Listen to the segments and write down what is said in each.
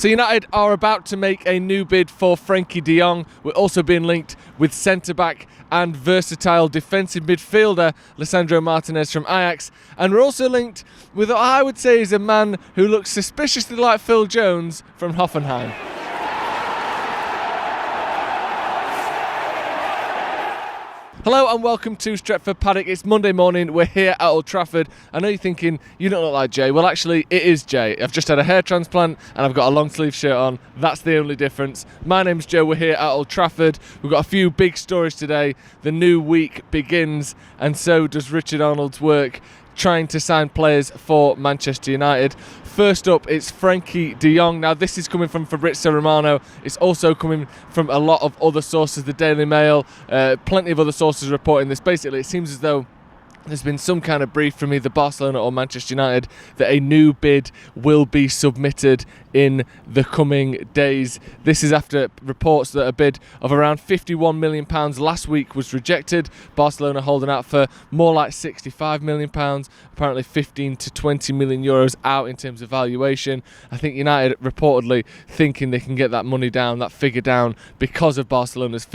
So United are about to make a new bid for Frenkie De Jong. We're also being linked with centre-back and versatile defensive midfielder Lisandro Martinez from Ajax. And we're also linked with what I would say is a man who looks suspiciously like Phil Jones from Hoffenheim. Hello and welcome to Stretford Paddock. It's Monday morning, we're here at Old Trafford. I know you're thinking, you don't look like Jay. Well actually, it is Jay. I've just had a hair transplant and I've got a long sleeve shirt on. That's the only difference. My name's Joe, we're here at Old Trafford. We've got a few big stories today. The new week begins and so does Richard Arnold's work trying to sign players for Manchester United. First up, it's Frenkie De Jong. Now, this is coming from Fabrizio Romano. It's also coming from a lot of other sources, the Daily Mail, plenty of other sources reporting this. Basically, it seems as though there's been some kind of brief from either Barcelona or Manchester United that a new bid will be submitted in the coming days. This is after reports that a bid of around £51 million last week was rejected. Barcelona holding out for more like £65 million, apparently 15 to 20 million euros out in terms of valuation. I think United reportedly thinking they can get that money down, that figure down, because of Barcelona's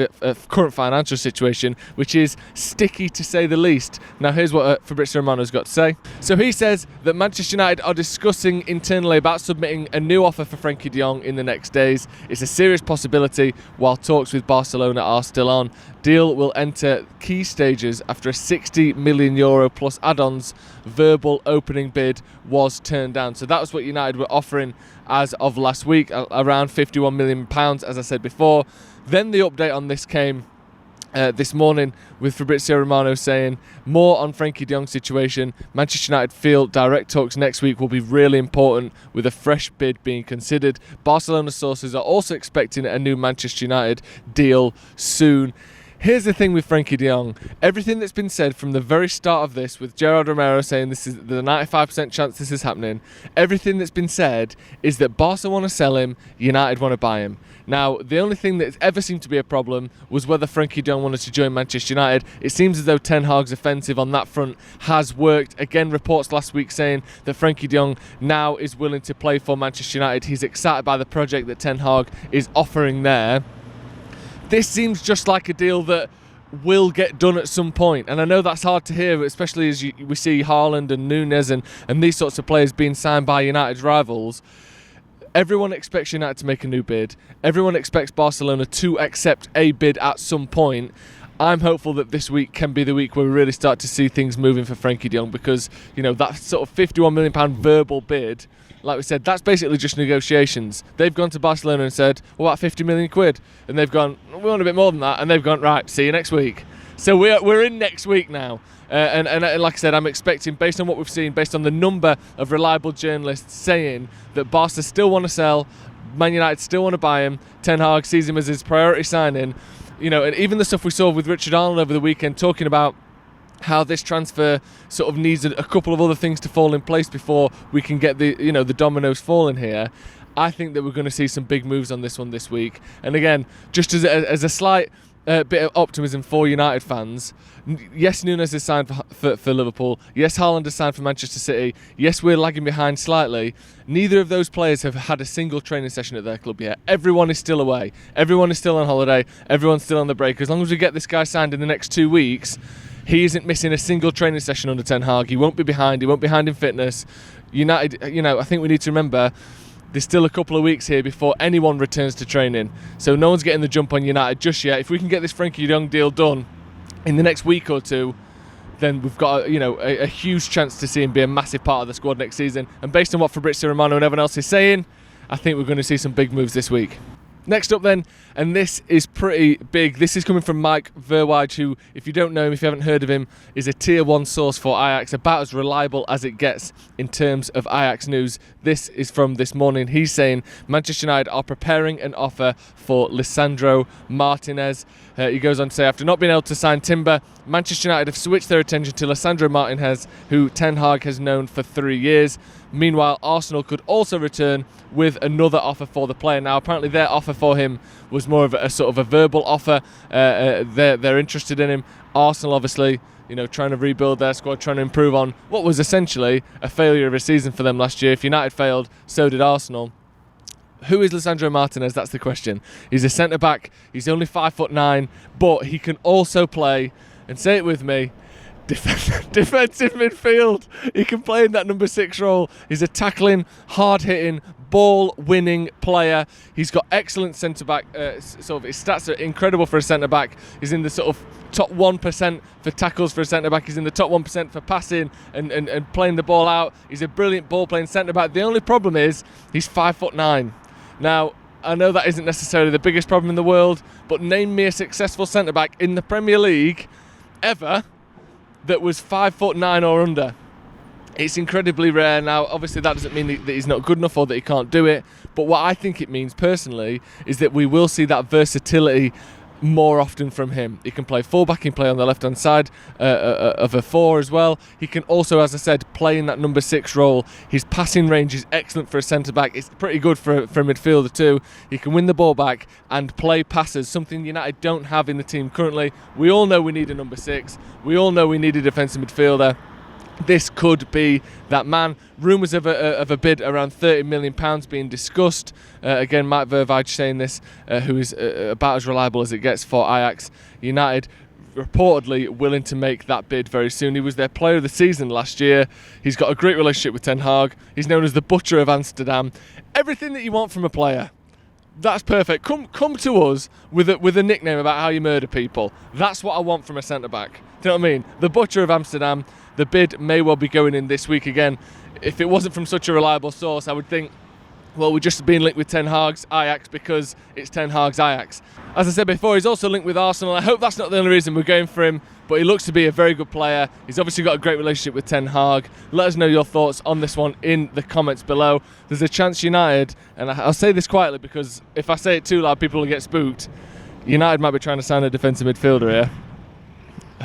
current financial situation, which is sticky to say the least. Now, here's what Fabrizio Romano's got to say. So he says that Manchester United are discussing internally about submitting a new offer for Frenkie De Jong in the next days. It's a serious possibility while talks with Barcelona are still on. Deal will enter key stages after a €60 million plus add-ons verbal opening bid was turned down. So that was what United were offering as of last week, around £51 million, as I said before. Then the update on this came this morning with Fabrizio Romano saying more on Frenkie De Jong's situation. Manchester United feel direct talks next week will be really important with a fresh bid being considered. Barcelona sources are also expecting a new Manchester United deal soon. Here's the thing with Frenkie De Jong. Everything that's been said from the very start of this, with Gerard Romero saying this is the 95% chance this is happening, everything that's been said is that Barca want to sell him, United want to buy him. Now, the only thing that's ever seemed to be a problem was whether Frenkie De Jong wanted to join Manchester United. It seems as though Ten Hag's offensive on that front has worked. Again, reports last week saying that Frenkie De Jong now is willing to play for Manchester United. He's excited by the project that Ten Hag is offering there. This seems just like a deal that will get done at some point, and I know that's hard to hear, especially as we see Haaland and Núñez and these sorts of players being signed by United's rivals. Everyone expects United to make a new bid. Everyone expects Barcelona to accept a bid at some point. I'm hopeful that this week can be the week where we really start to see things moving for Frenkie De Jong, because, you know, that sort of £51 million verbal bid, like we said, that's basically just negotiations. They've gone to Barcelona and said, well, about 50 million quid. And they've gone, we want a bit more than that. And they've gone, right, see you next week. So we're in next week now. And like I said, I'm expecting, based on what we've seen, based on the number of reliable journalists saying that Barca still want to sell, Man United still want to buy him, Ten Hag sees him as his priority signing. You know, and even the stuff we saw with Richard Arnold over the weekend talking about how this transfer sort of needs a couple of other things to fall in place before we can get the dominoes falling here. I think that we're going to see some big moves on this one this week. And again, just as a slight bit of optimism for United fans, yes, Núñez is signed for Liverpool. Yes, Haaland is signed for Manchester City. Yes, we're lagging behind slightly. Neither of those players have had a single training session at their club yet. Everyone is still away. Everyone is still on holiday. Everyone's still on the break. As long as we get this guy signed in the next 2 weeks, he isn't missing a single training session under Ten Hag. He won't be behind. He won't be behind in fitness. United, I think we need to remember there's still a couple of weeks here before anyone returns to training. So no one's getting the jump on United just yet. If we can get this Frenkie De Jong deal done in the next week or two, then we've got a huge chance to see him be a massive part of the squad next season. And based on what Fabrizio Romano and everyone else is saying, I think we're going to see some big moves this week. Next up then, and this is pretty big, this is coming from Mike Verwij, who, if you don't know him, if you haven't heard of him, is a tier 1 source for Ajax, about as reliable as it gets in terms of Ajax news. This is from this morning. He's saying Manchester United are preparing an offer for Lisandro Martinez. He goes on to say, after not being able to sign Timber, Manchester United have switched their attention to Lisandro Martinez, who Ten Hag has known for 3 years. Meanwhile, Arsenal could also return with another offer for the player. Now, apparently their offer for him was more of a sort of a verbal offer. They're interested in him. Arsenal, obviously, trying to rebuild their squad, trying to improve on what was essentially a failure of a season for them last year. If United failed, so did Arsenal. Who is Lisandro Martinez? That's the question. He's a centre-back. He's only 5'9", but he can also play, and say it with me, defensive midfield. He can play in that number 6 role. He's a tackling, hard-hitting, ball-winning player. He's got excellent centre-back. Sort of his stats are incredible for a centre-back. He's in the sort of top 1% for tackles for a centre-back. He's in the top 1% for passing and playing the ball out. He's a brilliant ball-playing centre-back. The only problem is he's 5'9". Now, I know that isn't necessarily the biggest problem in the world, but name me a successful centre-back in the Premier League ever that was 5'9" or under. It's incredibly rare. Now, obviously, that doesn't mean that he's not good enough or that he can't do it. But what I think it means personally is that we will see that versatility more often from him. He can play fullback, he can play on the left-hand side of a 4 as well. He can also, as I said, play in that number 6 role. His passing range is excellent for a centre-back. It's pretty good for a midfielder too. He can win the ball back and play passes, something United don't have in the team currently. We all know we need a number 6. We all know we need a defensive midfielder. This could be that man. Rumours of a bid around £30 million being discussed. Again, Mike Verwij saying this, who is about as reliable as it gets for Ajax. United reportedly willing to make that bid very soon. He was their player of the season last year. He's got a great relationship with Ten Hag. He's known as the Butcher of Amsterdam. Everything that you want from a player. That's perfect. Come to us with a nickname about how you murder people. That's what I want from a centre-back. Do you know what I mean? The Butcher of Amsterdam. The bid may well be going in this week again. If it wasn't from such a reliable source, I would think, well, we're just being linked with Ten Hag's Ajax because it's Ten Hag's Ajax. As I said before, he's also linked with Arsenal. I hope that's not the only reason we're going for him, but he looks to be a very good player. He's obviously got a great relationship with Ten Hag. Let us know your thoughts on this one in the comments below. There's a chance United, and I'll say this quietly because if I say it too loud, people will get spooked. United might be trying to sign a defensive midfielder here.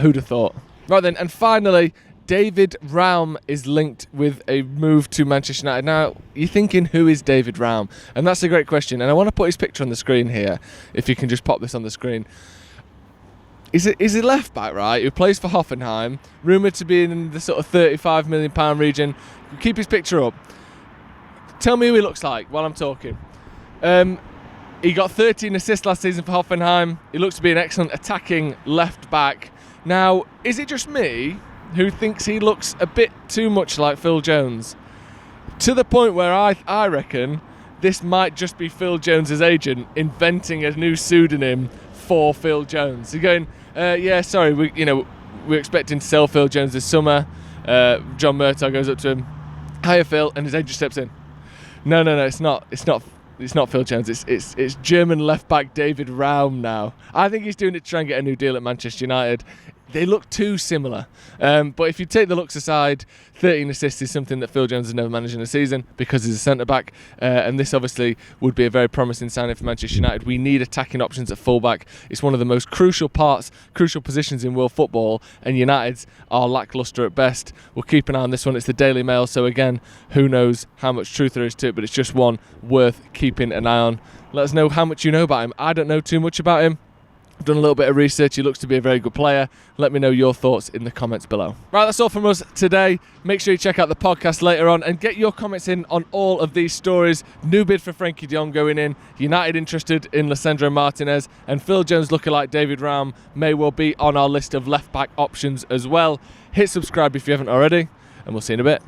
Who'd have thought? Right then, and finally, David Raum is linked with a move to Manchester United. Now, you're thinking, who is David Raum? And that's a great question. And I want to put his picture on the screen here, if you can just pop this on the screen. Is he left back, right, who plays for Hoffenheim, rumoured to be in the sort of £35 million region. Keep his picture up. Tell me who he looks like while I'm talking. He got 13 assists last season for Hoffenheim. He looks to be an excellent attacking left back. Now, is it just me who thinks he looks a bit too much like Phil Jones? To the point where I reckon this might just be Phil Jones's agent inventing a new pseudonym for Phil Jones. He's going, yeah, sorry, we're expecting to sell Phil Jones this summer. John Murtaugh goes up to him, hiya Phil, and his agent steps in. No, it's not Phil Jones. It's German left back David Raum now. I think he's doing it to try and get a new deal at Manchester United. They look too similar. But if you take the looks aside, 13 assists is something that Phil Jones has never managed in a season because he's a centre-back. And this obviously would be a very promising signing for Manchester United. We need attacking options at full-back. It's one of the most crucial positions in world football, and United's are lacklustre at best. We'll keep an eye on this one. It's the Daily Mail, so again, who knows how much truth there is to it, but it's just one worth keeping an eye on. Let us know how much you know about him. I don't know too much about him. I've done a little bit of research. He looks to be a very good player. Let me know your thoughts in the comments below. Right, that's all from us today. Make sure you check out the podcast later on and get your comments in on all of these stories. New bid for Frenkie De Jong going in. United interested in Lisandro Martinez. And Phil Jones lookalike David Raum may well be on our list of left-back options as well. Hit subscribe if you haven't already. And we'll see you in a bit.